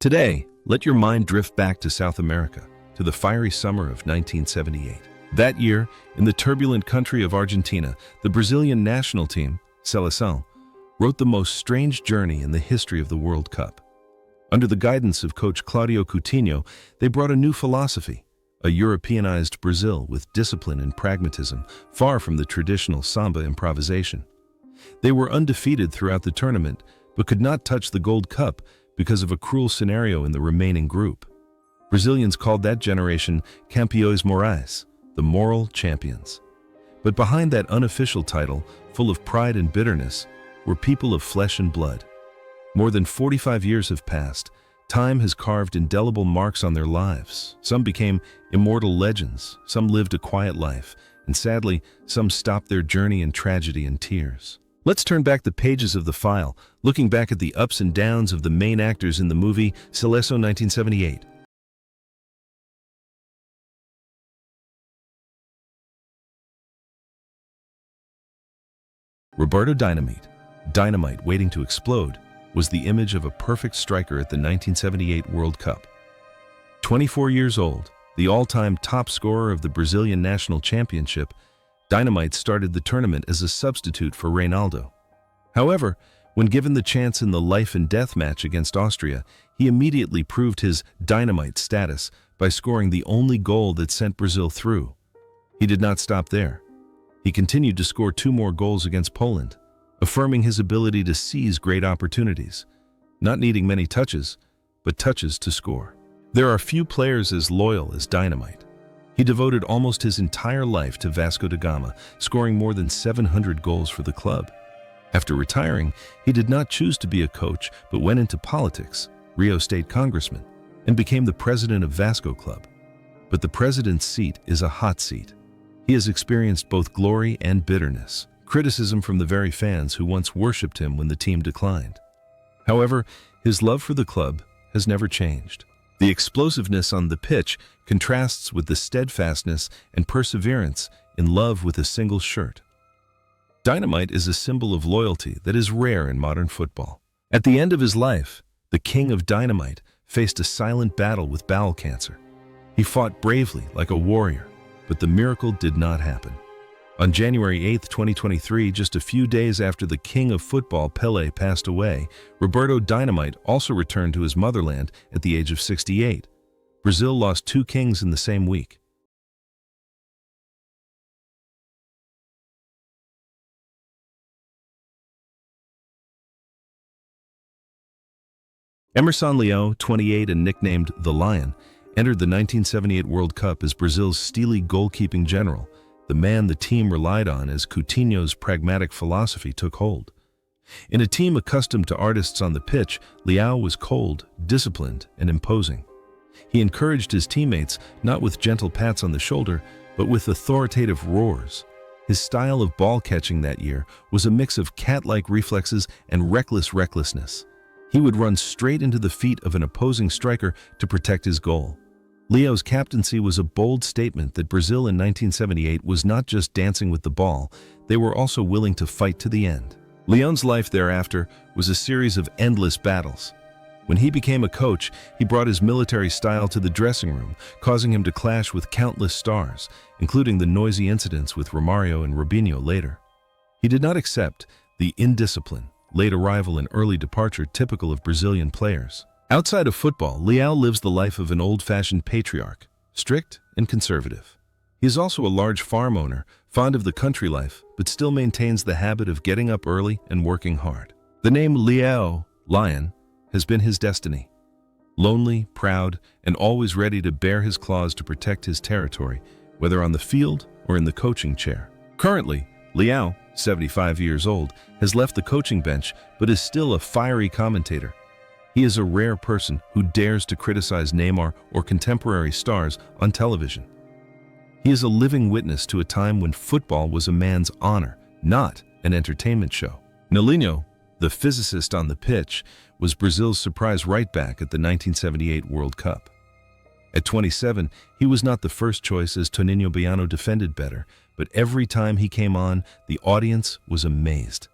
Today, let your mind drift back to South America, to the fiery summer of 1978. That year, in the turbulent country of Argentina, the Brazilian national team, Seleção, wrote the most strange journey in the history of the World Cup. Under the guidance of coach Claudio Coutinho, they brought a new philosophy, a Europeanized Brazil with discipline and pragmatism, far from the traditional Samba improvisation. They were undefeated throughout the tournament, but could not touch the Gold Cup because of a cruel scenario in the remaining group. Brazilians called that generation Campeões Morais, the moral champions. But behind that unofficial title, full of pride and bitterness, were people of flesh and blood. More than 45 years have passed. Time has carved indelible marks on their lives. Some became immortal legends, some lived a quiet life, and sadly, some stopped their journey in tragedy and tears. Let's turn back the pages of the file, looking back at the ups and downs of the main actors in the movie Seleção 1978. Roberto Dynamite waiting to explode, was the image of a perfect striker at the 1978 World Cup. 24 years old, the all-time top scorer of the Brazilian national championship, Dynamite started the tournament as a substitute for Reinaldo. However, when given the chance in the life and death match against Austria, he immediately proved his Dynamite status by scoring the only goal that sent Brazil through. He did not stop there. He continued to score 2 more goals against Poland, affirming his ability to seize great opportunities, not needing many touches, but touches to score. There are few players as loyal as Dynamite. He devoted almost his entire life to Vasco da Gama, scoring more than 700 goals for the club. After retiring, he did not choose to be a coach, but went into politics, Rio State congressman, and became the president of Vasco Club. But the president's seat is a hot seat. He has experienced both glory and bitterness, criticism from the very fans who once worshipped him when the team declined. However, his love for the club has never changed. The explosiveness on the pitch contrasts with the steadfastness and perseverance in love with a single shirt. Dynamite is a symbol of loyalty that is rare in modern football. At the end of his life, the king of Dynamite faced a silent battle with bowel cancer. He fought bravely like a warrior, but the miracle did not happen. On January 8, 2023, just a few days after the king of football, Pelé, passed away, Roberto Dynamite also returned to his motherland at the age of 68. Brazil lost 2 kings in the same week. Emerson Leão, 28 and nicknamed the Lion, entered the 1978 World Cup as Brazil's steely goalkeeping general, the man the team relied on as Coutinho's pragmatic philosophy took hold. In a team accustomed to artists on the pitch, Leão was cold, disciplined, and imposing. He encouraged his teammates not with gentle pats on the shoulder, but with authoritative roars. His style of ball catching that year was a mix of cat-like reflexes and recklessness. He would run straight into the feet of an opposing striker to protect his goal. Leão's captaincy was a bold statement that Brazil in 1978 was not just dancing with the ball, they were also willing to fight to the end. Leão's life thereafter was a series of endless battles. When he became a coach, he brought his military style to the dressing room, causing him to clash with countless stars, including the noisy incidents with Romário and Robinho later. He did not accept the indiscipline, late arrival and early departure typical of Brazilian players. Outside of football, Leão lives the life of an old-fashioned patriarch, strict and conservative. He is also a large farm owner, fond of the country life, but still maintains the habit of getting up early and working hard. The name Leão, Lion, has been his destiny. Lonely, proud, and always ready to bare his claws to protect his territory, whether on the field or in the coaching chair. Currently, Leão, 75 years old, has left the coaching bench but is still a fiery commentator. He is a rare person who dares to criticize Neymar or contemporary stars on television. He is a living witness to a time when football was a man's honor, not an entertainment show. Nelinho, the physicist on the pitch, was Brazil's surprise right-back at the 1978 World Cup. At 27, he was not the first choice as Toninho Baiano defended better, but every time he came on, the audience was amazed.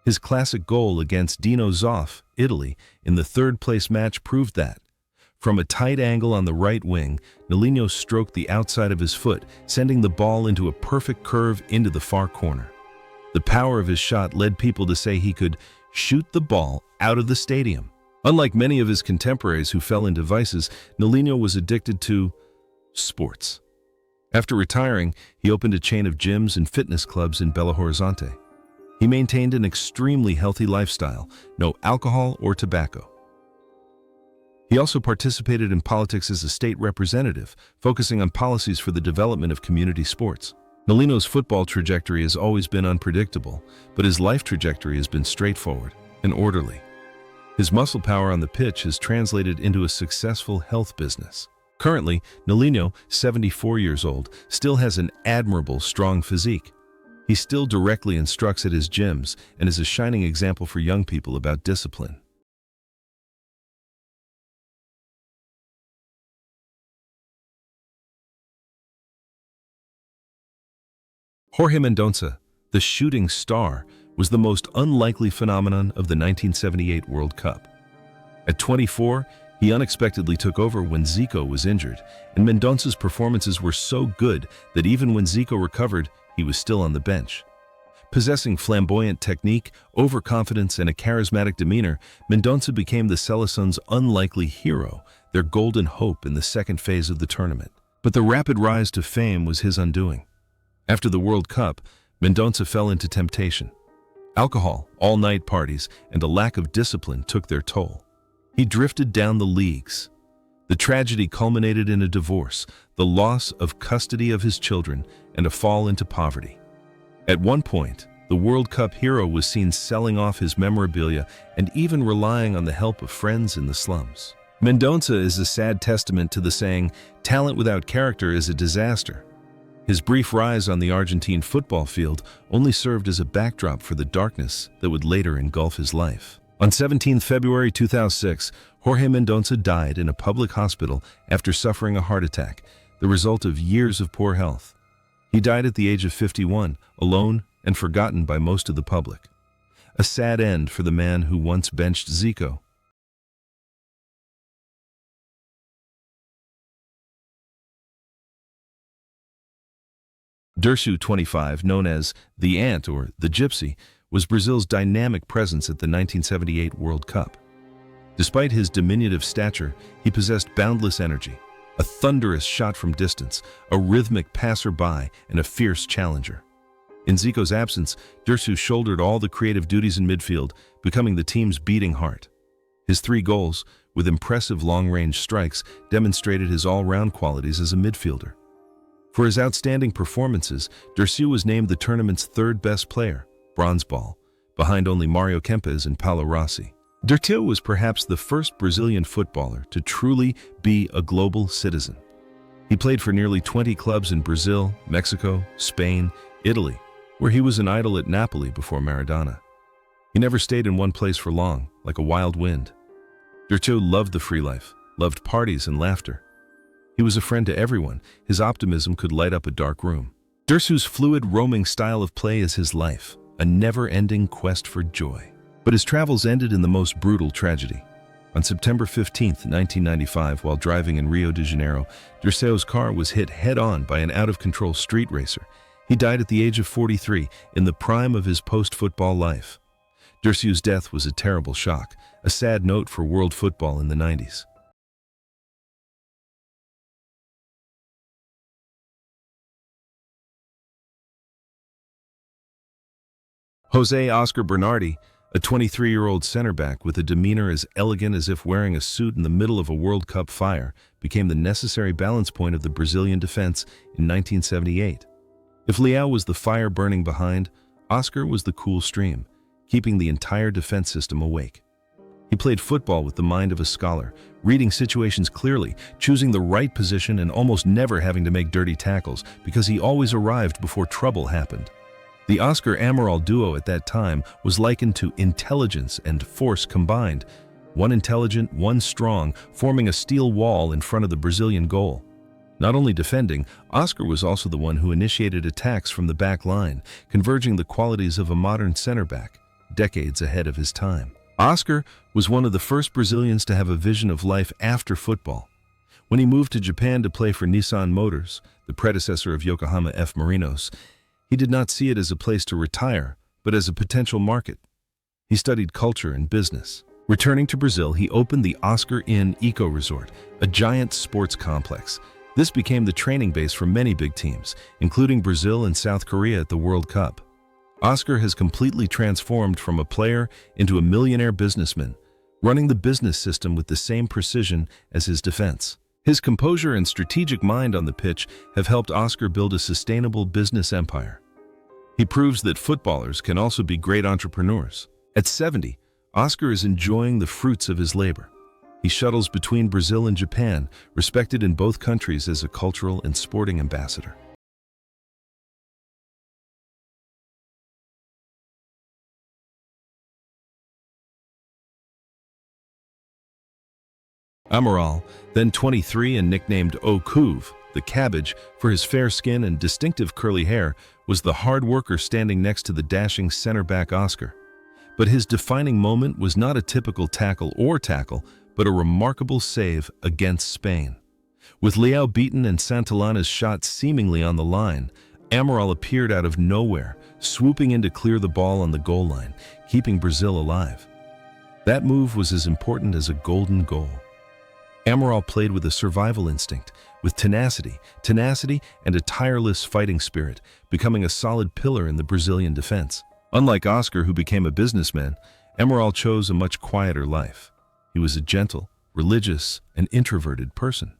His classic goal against Dino Zoff, Italy, in the third-place match proved that. From a tight angle on the right wing, Nolino stroked the outside of his foot, sending the ball into a perfect curve into the far corner. The power of his shot led people to say he could shoot the ball out of the stadium. Unlike many of his contemporaries who fell into vices, Nolino was addicted to sports. After retiring, he opened a chain of gyms and fitness clubs in Belo Horizonte. He maintained an extremely healthy lifestyle, no alcohol or tobacco. He also participated in politics as a state representative, focusing on policies for the development of community sports. Nolino's football trajectory has always been unpredictable, but his life trajectory has been straightforward and orderly. His muscle power on the pitch has translated into a successful health business. Currently, Nolino, 74 years old, still has an admirable, strong physique. He still directly instructs at his gyms and is a shining example for young people about discipline. Jorge Mendonça, the shooting star, was the most unlikely phenomenon of the 1978 World Cup. At 24, he unexpectedly took over when Zico was injured, and Mendonça's performances were so good that even when Zico recovered, he was still on the bench. Possessing flamboyant technique, overconfidence, and a charismatic demeanor, Mendonça became the Seleção's unlikely hero, their golden hope in the second phase of the tournament. But the rapid rise to fame was his undoing. After the World Cup, Mendonça fell into temptation. Alcohol, all-night parties, and a lack of discipline took their toll. He drifted down the leagues. The tragedy culminated in a divorce, the loss of custody of his children, and a fall into poverty. At one point, the World Cup hero was seen selling off his memorabilia and even relying on the help of friends in the slums. Mendonça is a sad testament to the saying, "Talent without character is a disaster." His brief rise on the Argentine football field only served as a backdrop for the darkness that would later engulf his life. On 17 February 2006, Jorge Mendonça died in a public hospital after suffering a heart attack, the result of years of poor health. He died at the age of 51, alone and forgotten by most of the public. A sad end for the man who once benched Zico. Dirceu, 25, known as the Ant or the Gypsy, was Brazil's dynamic presence at the 1978 World Cup. Despite his diminutive stature, he possessed boundless energy, a thunderous shot from distance, a rhythmic passer-by, and a fierce challenger. In Zico's absence, Dirceu shouldered all the creative duties in midfield, becoming the team's beating heart. His 3 goals, with impressive long-range strikes, demonstrated his all-round qualities as a midfielder. For his outstanding performances, Dirceu was named the tournament's 3rd best player, bronze ball, behind only Mario Kempes and Paulo Rossi. Dirceu was perhaps the first Brazilian footballer to truly be a global citizen. He played for nearly 20 clubs in Brazil, Mexico, Spain, Italy, where he was an idol at Napoli before Maradona. He never stayed in one place for long, like a wild wind. Dirceu loved the free life, loved parties and laughter. He was a friend to everyone. His optimism could light up a dark room. Dirceu's fluid, roaming style of play is his life, a never-ending quest for joy. But his travels ended in the most brutal tragedy. On September 15, 1995, while driving in Rio de Janeiro, Dirceu's car was hit head-on by an out-of-control street racer. He died at the age of 43, in the prime of his post-football life. Dirceu's death was a terrible shock, a sad note for world football in the 90s. José Oscar Bernardi, a 23-year-old center back with a demeanor as elegant as if wearing a suit in the middle of a World Cup fire, became the necessary balance point of the Brazilian defense in 1978. If Leão was the fire burning behind, Oscar was the cool stream, keeping the entire defense system awake. He played football with the mind of a scholar, reading situations clearly, choosing the right position and almost never having to make dirty tackles because he always arrived before trouble happened. The Oscar Amaral duo at that time was likened to intelligence and force combined, one intelligent, one strong, forming a steel wall in front of the Brazilian goal. Not only defending, Oscar was also the one who initiated attacks from the back line, converging the qualities of a modern center back, decades ahead of his time. Oscar was one of the first Brazilians to have a vision of life after football. When he moved to Japan to play for Nissan Motors, the predecessor of Yokohama F. Marinos, he did not see it as a place to retire, but as a potential market. He studied culture and business. Returning to Brazil, he opened the Oscar Inn Eco Resort, a giant sports complex. This became the training base for many big teams, including Brazil and South Korea at the World Cup. Oscar has completely transformed from a player into a millionaire businessman, running the business system with the same precision as his defense. His composure and strategic mind on the pitch have helped Oscar build a sustainable business empire. He proves that footballers can also be great entrepreneurs. At 70, Oscar is enjoying the fruits of his labor. He shuttles between Brazil and Japan, respected in both countries as a cultural and sporting ambassador. Amaral, then 23 and nicknamed O Couve, the cabbage, for his fair skin and distinctive curly hair, was the hard worker standing next to the dashing center-back Oscar. But his defining moment was not a typical tackle, but a remarkable save against Spain. With Leao beaten and Santillana's shot seemingly on the line, Amaral appeared out of nowhere, swooping in to clear the ball on the goal line, keeping Brazil alive. That move was as important as a golden goal. Amaral played with a survival instinct, with tenacity, and a tireless fighting spirit, becoming a solid pillar in the Brazilian defense. Unlike Oscar, who became a businessman, Amaral chose a much quieter life. He was a gentle, religious, and introverted person.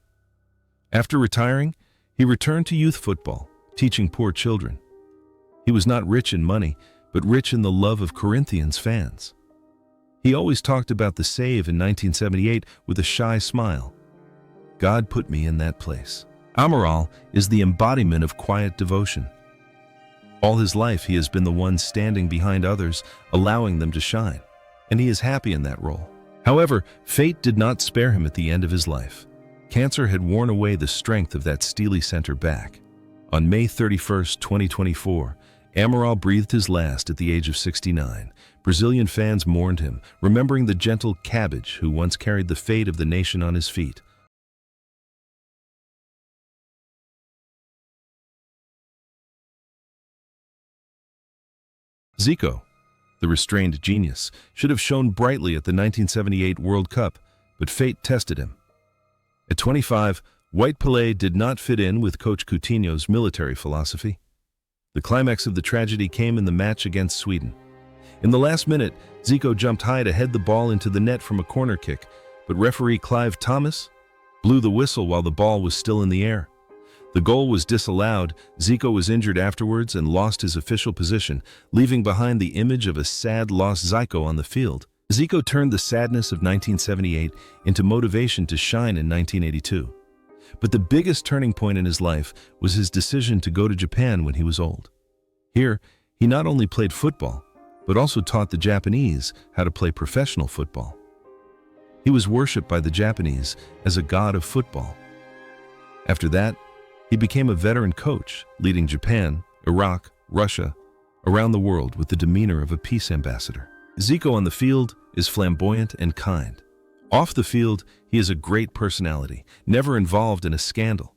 After retiring, he returned to youth football, teaching poor children. He was not rich in money, but rich in the love of Corinthians fans. He always talked about the save in 1978 with a shy smile. God put me in that place. Amaral is the embodiment of quiet devotion. All his life, he has been the one standing behind others, allowing them to shine, and he is happy in that role. However, fate did not spare him at the end of his life. Cancer had worn away the strength of that steely center back. On May 31, 2024, Amaral breathed his last at the age of 69. Brazilian fans mourned him, remembering the gentle cabbage who once carried the fate of the nation on his feet. Zico, the restrained genius, should have shone brightly at the 1978 World Cup, but fate tested him. At 25, White Pelé did not fit in with Coach Coutinho's military philosophy. The climax of the tragedy came in the match against Sweden. In the last minute, Zico jumped high to head the ball into the net from a corner kick, but referee Clive Thomas blew the whistle while the ball was still in the air. The goal was disallowed. Zico was injured afterwards and lost his official position, leaving behind the image of a sad, lost Zico on the field. Zico turned the sadness of 1978 into motivation to shine in 1982. But the biggest turning point in his life was his decision to go to Japan when he was old. Here, he not only played football, but also taught the Japanese how to play professional football. He was worshipped by the Japanese as a god of football. After that, he became a veteran coach, leading Japan, Iraq, Russia, around the world with the demeanor of a peace ambassador. Zico on the field is flamboyant and kind. Off the field, he is a great personality, never involved in a scandal.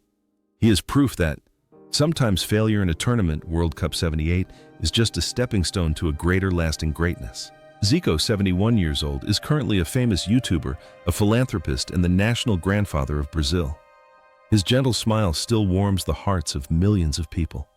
He is proof that sometimes failure in a tournament, World Cup 78, is just a stepping stone to a greater lasting greatness. Zico, 71 years old, is currently a famous YouTuber, a philanthropist, and the national grandfather of Brazil. His gentle smile still warms the hearts of millions of people.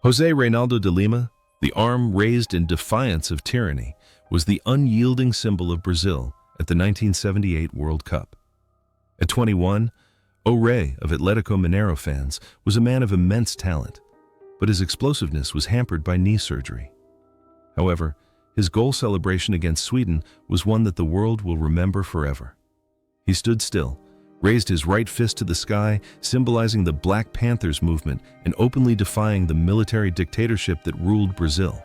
José Reinaldo de Lima, the arm raised in defiance of tyranny, was the unyielding symbol of Brazil at the 1978 World Cup. At 21, O'Reilly of Atlético Mineiro fans was a man of immense talent, but his explosiveness was hampered by knee surgery. However, his goal celebration against Sweden was one that the world will remember forever. He stood still, raised his right fist to the sky, symbolizing the Black Panthers movement and openly defying the military dictatorship that ruled Brazil.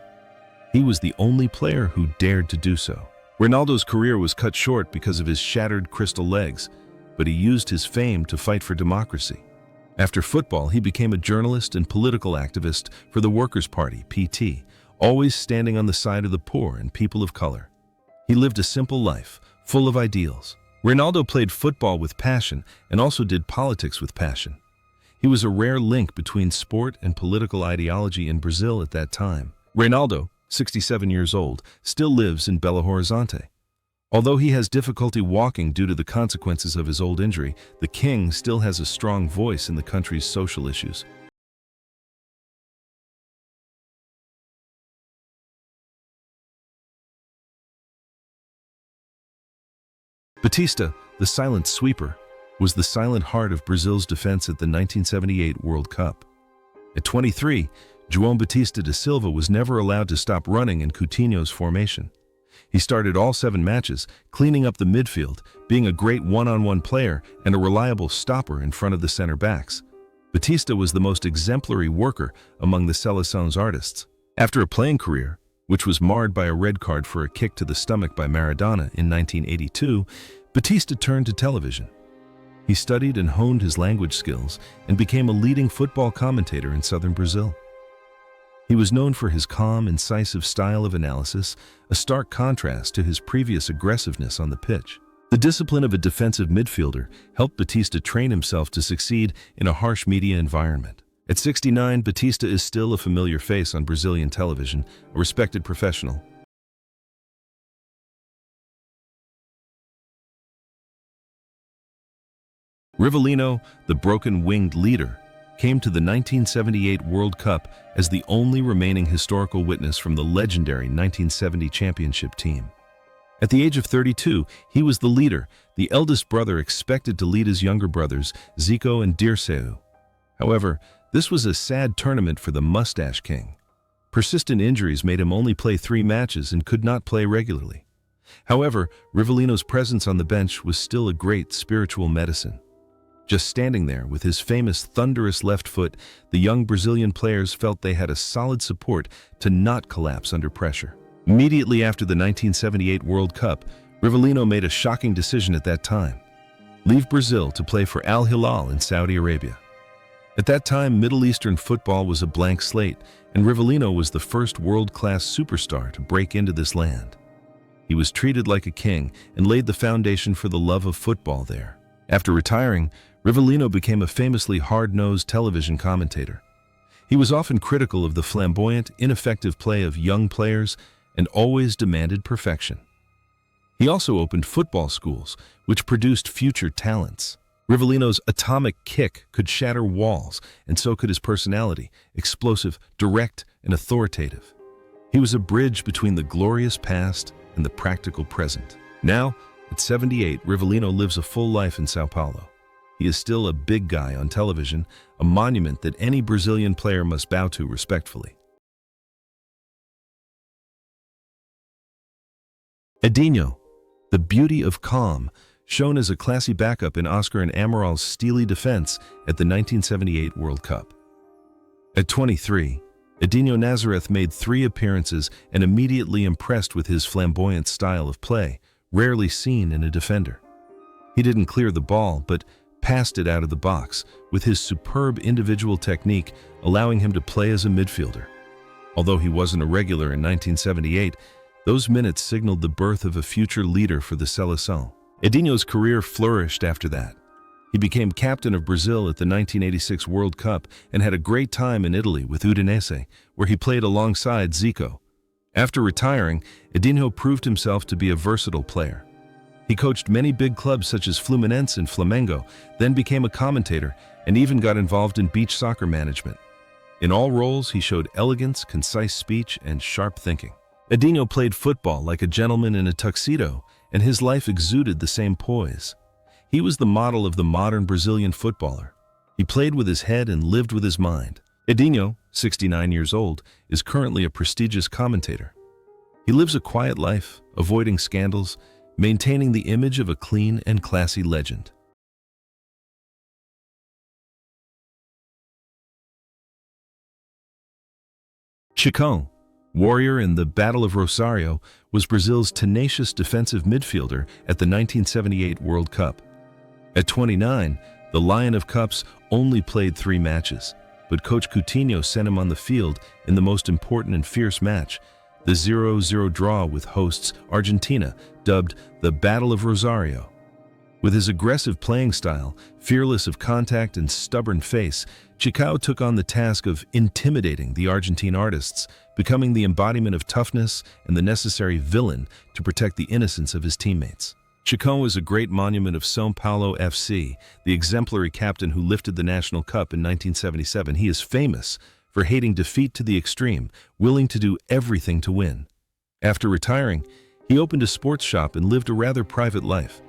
He was the only player who dared to do so. Ronaldo's career was cut short because of his shattered crystal legs, but he used his fame to fight for democracy. After football, he became a journalist and political activist for the Workers' Party, PT, always standing on the side of the poor and people of color. He lived a simple life, full of ideals. Ronaldo played football with passion and also did politics with passion. He was a rare link between sport and political ideology in Brazil at that time. Ronaldo, 67 years old, still lives in Belo Horizonte. Although he has difficulty walking due to the consequences of his old injury, the king still has a strong voice in the country's social issues. Batista, the silent sweeper, was the silent heart of Brazil's defense at the 1978 World Cup. At 23, João Batista da Silva was never allowed to stop running in Coutinho's formation. He started all 7 matches, cleaning up the midfield, being a great one-on-one player and a reliable stopper in front of the center backs. Batista was the most exemplary worker among the Seleção's artists. After a playing career, which was marred by a red card for a kick to the stomach by Maradona in 1982, Batista turned to television. He studied and honed his language skills and became a leading football commentator in southern Brazil. He was known for his calm, incisive style of analysis, a stark contrast to his previous aggressiveness on the pitch. The discipline of a defensive midfielder helped Batista train himself to succeed in a harsh media environment. At 69, Batista is still a familiar face on Brazilian television, a respected professional. Rivellino, the broken-winged leader, came to the 1978 World Cup as the only remaining historical witness from the legendary 1970 championship team. At the age of 32, he was the leader, the eldest brother expected to lead his younger brothers, Zico and Dirceu. However, this was a sad tournament for the Mustache King. Persistent injuries made him only play 3 matches and could not play regularly. However, Rivellino's presence on the bench was still a great spiritual medicine. Just standing there with his famous thunderous left foot, the young Brazilian players felt they had a solid support to not collapse under pressure. Immediately after the 1978 World Cup, Rivellino made a shocking decision at that time: leave Brazil to play for Al Hilal in Saudi Arabia. At that time, Middle Eastern football was a blank slate, and Rivellino was the first world-class superstar to break into this land. He was treated like a king and laid the foundation for the love of football there. After retiring, Rivellino became a famously hard-nosed television commentator. He was often critical of the flamboyant, ineffective play of young players and always demanded perfection. He also opened football schools, which produced future talents. Rivellino's atomic kick could shatter walls, and so could his personality, explosive, direct, and authoritative. He was a bridge between the glorious past and the practical present. Now, at 78, Rivellino lives a full life in São Paulo. He is still a big guy on television, a monument that any Brazilian player must bow to respectfully. Edinho, the beauty of calm, shown as a classy backup in Oscar and Amaral's steely defense at the 1978 World Cup. At 23, Edinho Nazareth made 3 appearances and immediately impressed with his flamboyant style of play, rarely seen in a defender. He didn't clear the ball, but passed it out of the box, with his superb individual technique allowing him to play as a midfielder. Although he wasn't a regular in 1978, those minutes signaled the birth of a future leader for the Seleção. Edinho's career flourished after that. He became captain of Brazil at the 1986 World Cup and had a great time in Italy with Udinese, where he played alongside Zico. After retiring, Edinho proved himself to be a versatile player. He coached many big clubs such as Fluminense and Flamengo, then became a commentator, and even got involved in beach soccer management. In all roles, he showed elegance, concise speech, and sharp thinking. Edinho played football like a gentleman in a tuxedo, and his life exuded the same poise. He was the model of the modern Brazilian footballer. He played with his head and lived with his mind. Edinho, 69 years old, is currently a prestigious commentator. He lives a quiet life, avoiding scandals, maintaining the image of a clean and classy legend. Chicão, warrior in the Battle of Rosario, was Brazil's tenacious defensive midfielder at the 1978 World Cup. At 29, The Lion of Cups only played 3 matches, but Coach Coutinho sent him on the field in the most important and fierce match, the 0-0 draw with hosts Argentina, dubbed the Battle of Rosario. With his aggressive playing style, fearless of contact and stubborn face, Chicao took on the task of intimidating the Argentine artists, becoming the embodiment of toughness and the necessary villain to protect the innocence of his teammates. Chicao is a great monument of São Paulo FC, the exemplary captain who lifted the national cup in 1977. He is famous for hating defeat to the extreme, willing to do everything to win. After retiring, he opened a sports shop and lived a rather private life.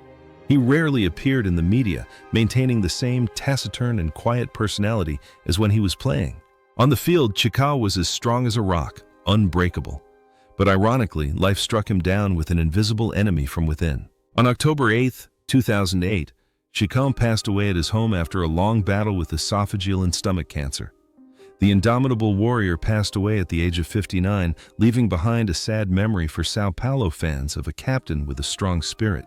He rarely appeared in the media, maintaining the same taciturn and quiet personality as when he was playing. On the field, Chicao was as strong as a rock, unbreakable. But ironically, life struck him down with an invisible enemy from within. On October 8, 2008, Chicao passed away at his home after a long battle with esophageal and stomach cancer. The indomitable warrior passed away at the age of 59, leaving behind a sad memory for São Paulo fans of a captain with a strong spirit.